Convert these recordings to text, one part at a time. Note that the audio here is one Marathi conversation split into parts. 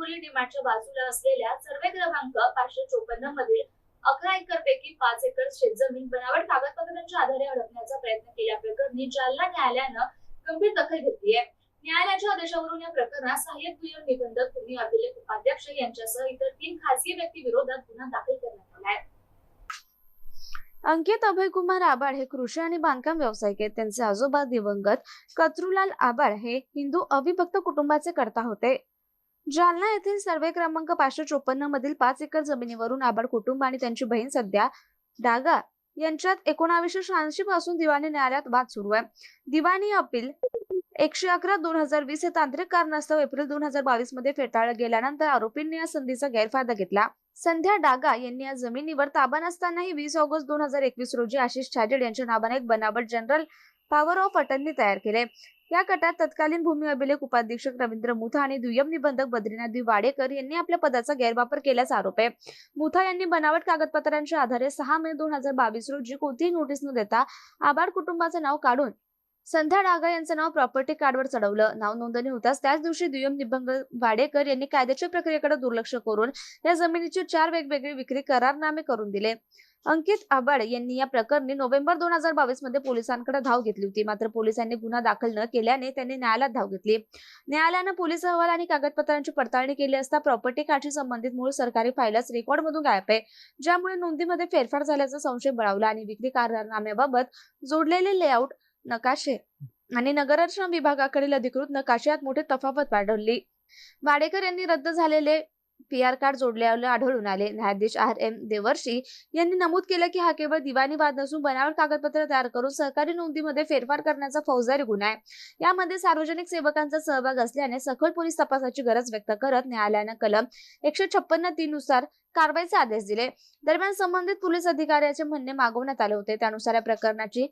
बोरीवली डिमांडच्या बाजूला असलेल्या सर्वे क्रमांक 554 मधील 11 एकर पैकी 5 एकर शेतजमीन बनावट कागदपत्रांच्या आधारे हडपण्याचा प्रयत्न केल्याप्रकरणी जालना न्यायालयानं गंभीर दखल घेतली आहे. न्यायालयाच्या आदेशावरून या प्रकरणात सहाय्यक दुय्यम निबंधक भूमी अभिलेख उपाध्यक्ष यांच्यासह इतर 3 खासगी व्यक्ती विरोधात गुन्हा दाखल करण्यात आला आहे. अंकित अभयकुमार आबाड हे कृषी आणि बांधकाम व्यावसायिक आहेत. त्यांचे आजोबा दिवंगत कत्रुलाल आबाड हे हिंदू अविभक्त कुटुंबाचे कर्ता होते. जालना येथील सर्वे क्रमांक 554 मधील 5 एकर जमिनीवरून आबाड कुटुंब आणि त्यांची बहीण सध्या डागा यांच्यात 1986 पासून दिवाणी न्यायालयात वाद सुरू आहे. दिवाणी अपील 111/2020 हे तांत्रिक कारणास्तव एप्रिल 2022 मध्ये फेटाळलं गेल्यानंतर आरोपींनी या संधीचा गैरफायदा घेतला. संध्या डागा यांनी या जमिनीवर ताबा नसतानाही 20 ऑगस्ट 2021 रोजी आशिष छाजेड यांच्या नावाने एक बनावट जनरल पॉवर ऑफ अटर्नी तयार केले. या गटात तत्कालीन भूमी अभिलेख उपाधीक्षक रवींद्र मुथा आणि दुय्यम निबंधक बद्रीनाथ बी वाडेकर यांनी आपल्या पदाचा गैरवापर केल्याचा आरोप आहे. मुथा यांनी बनावट कागदपत्रांच्या आधारे 6 मे 2022 रोजी कोणतीही नोटीस न देता आबाड कुटुंबाचे नाव काढून संध्या डागा यांचं नाव प्रॉपर्टी कार्डवर चढवलं. नाव नोंदणी होताच त्याच दिवशी दुय्यम निबंधक वाडेकर यांनी कायद्याच्या प्रक्रियेकडे दुर्लक्ष करून या जमिनीची 4 वेगवेगळे विक्री करारनामे करून दिले. अंकित आबाड यांनी या प्रकरणी नोव्हेंबर 2022 मध्ये पोलिसांकडे धाव घेतली होती. मात्र पोलिसांनी गुन्हा दाखल न केल्याने त्यांनी न्यायालयात धाव घेतली. न्यायालयानं पोलीस अहवाल आणि कागदपत्रांची पडताळणी केली असता प्रॉपर्टी कार्डशी संबंधित मूळ सरकारी फाईलच रेकॉर्ड मधून गायब आहे, ज्यामुळे नोंदीमध्ये फेरफार झाल्याचा संशय बळावला आणि विक्री करारनाम्याबाबत जोडलेले लेआउट नकाशे आणि नगररचना विभागाकडील अधिकृत नकाशात मोठी तफावत वाढवली. वाडेकर यांनी रद्द झालेले पीआर कार्ड जोडल्याला आढळून आले. न्यायाधीश R.M. देवर्षी यांनी नमूद केलं की हा केवळ दिवाणी वाद नसून बनावट कागदपत्र तयार करून सहकारी नोंदीमध्ये फेरफार करण्याचा फौजदारी गुन्हा आहे. यामध्ये सार्वजनिक सेवकांचा सहभाग असल्याने सखोल पोलीस तपासाची गरज व्यक्त करत न्यायालयानं कलम 156(3) नुसार कारवाईचे आदेश दिले. दरम्यान संबंधित पोलीस अधिकाऱ्याचे म्हणणे मागवण्यात आले होते. त्यानुसार या प्रकरणाची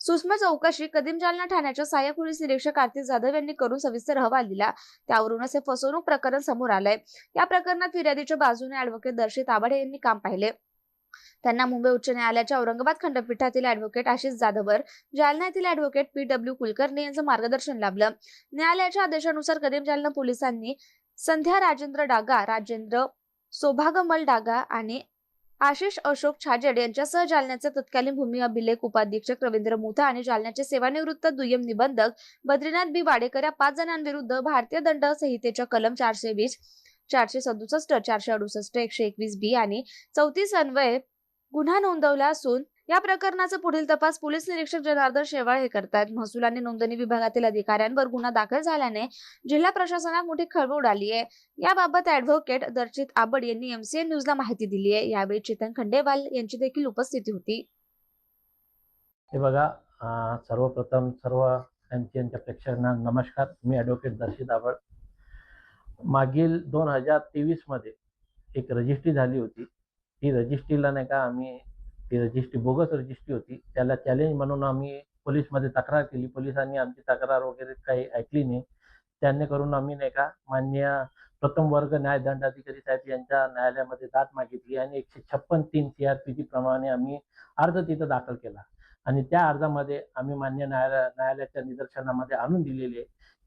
सूक्ष्म चौकशी कदीम जालना ठाण्याच्या सहाय्यक पोलीस निरीक्षक आरती जाधव यांनी करून सविस्तर अहवाल दिला. त्यावरूनच हे फसवणूक प्रकरण समोर आलंय. या प्रकरणात फिर्यादीच्या बाजूने ऍडव्होकेट दर्शित आबाड यांनी काम पाहिले. त्यांना मुंबई उच्च न्यायालयाच्या औरंगाबाद खंडपीठातील ऍडव्होकेट आशिष जाधवर, जालना येथील ऍडव्होकेट P.W. कुलकर्णी यांचं मार्गदर्शन लाभलं. न्यायालयाच्या आदेशानुसार कदीम जालना पोलिसांनी संध्या राजेंद्र डागा, राजेंद्र सौभागमल डागा आणि आशिष अशोक छाजेड यांच्यासह जालन्याचे तत्कालीन भूमी अभिलेख उपाधीक्षक रवींद्र मुथा आणि जालन्याचे सेवानिवृत्त दुय्यम निबंधक बद्रीनाथ बी वाडेकर या 5 जणांविरुद्ध भारतीय दंड संहितेच्या कलम 420, 467, 468, 121 बी आणि 34 अन्वये गुन्हा नोंदवला असून या प्रकरणाचा पुढील तपास पोलीस निरीक्षक जनार्दन शेवाळ हे करतात. महसूल आणि नोंदणी विभागातील अधिकाऱ्यांवर गुन्हा दाखल झाल्याने जिल्हा प्रशासनात मोठी खळबळ उडाली आहे. याबाबत ऍडव्होकेट दर्शित आबाड यांनी MCN न्यूजला माहिती दिली आहे. यावेळी चेतन खंडेवाल यांची देखील उपस्थिती होती. हे बघा, सर्वप्रथम सर्व MCNच्या प्रेक्षकांना नमस्कार. मी ॲडव्होकेट दर्शित आबाड. मागील 2023 मध्ये एक रजिस्ट्री झाली होती. ती रजिस्ट्रीला नाही का ती रजिस्ट्री बोगस रजिस्ट्री होती. त्याला चॅलेंज म्हणून आम्ही पोलीसमध्ये तक्रार केली. पोलिसांनी आमची तक्रार वगैरे काही ऐकली नाही. त्यांनी करून आम्ही नाही का माननीय प्रथम वर्ग न्यायदंडाधिकारी साहेब यांच्या न्यायालयामध्ये दाद मागितली आणि 156(3) CRPC प्रमाणे आम्ही अर्ज तिथं दाखल केला आणि त्या अर्जामध्ये आम्ही मान्य न्यायालयाच्या निदर्शनामध्ये आणून दिलेले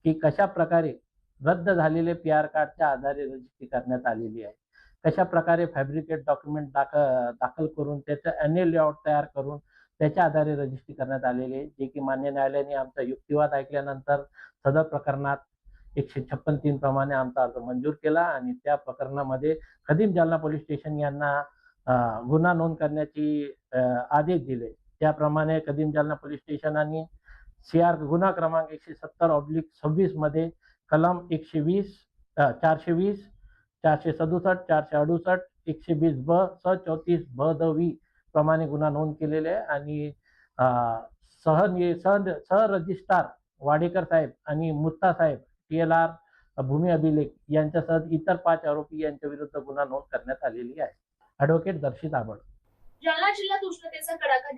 की कशा प्रकारे रद्द झालेले PR कार्डच्या आधारे रजिस्ट्री करण्यात आलेली आहे, कशा प्रकारे फॅब्रिकेट डॉक्युमेंट दाखल करून त्याचं ॲन्युअल लेआउट तयार करून त्याच्या आधारे रजिस्ट्री करण्यात आलेले, जे की मान्य न्यायालयाने आमचा युक्तिवाद ऐकल्यानंतर सदर प्रकरणात 156(3) प्रमाणे आमचा अर्ज मंजूर केला आणि त्या प्रकरणामध्ये कदीम जालना पोलीस स्टेशन यांना गुन्हा नोंद करण्याची आदेश दिले. त्याप्रमाणे कदीम जालना पोलीस स्टेशनाने गुन्हा क्रमांक 170/26 मध्ये कलम 420, 467, 468, 120 ब, 34 ब द वी प्रमाणे गुन्हा नोंद केलेले आहे आणि सह रजिस्ट्रार वाडेकर साहेब आणि मुत्ता साहेब TLR भूमी अभिलेख यांच्यासह इतर 5 आरोपी यांच्या विरुद्ध गुन्हा नोंद करण्यात आलेली आहे. ॲडव्होकेट दर्शित आबाड. जालना जिल्ह्यात उष्णतेचा कडाका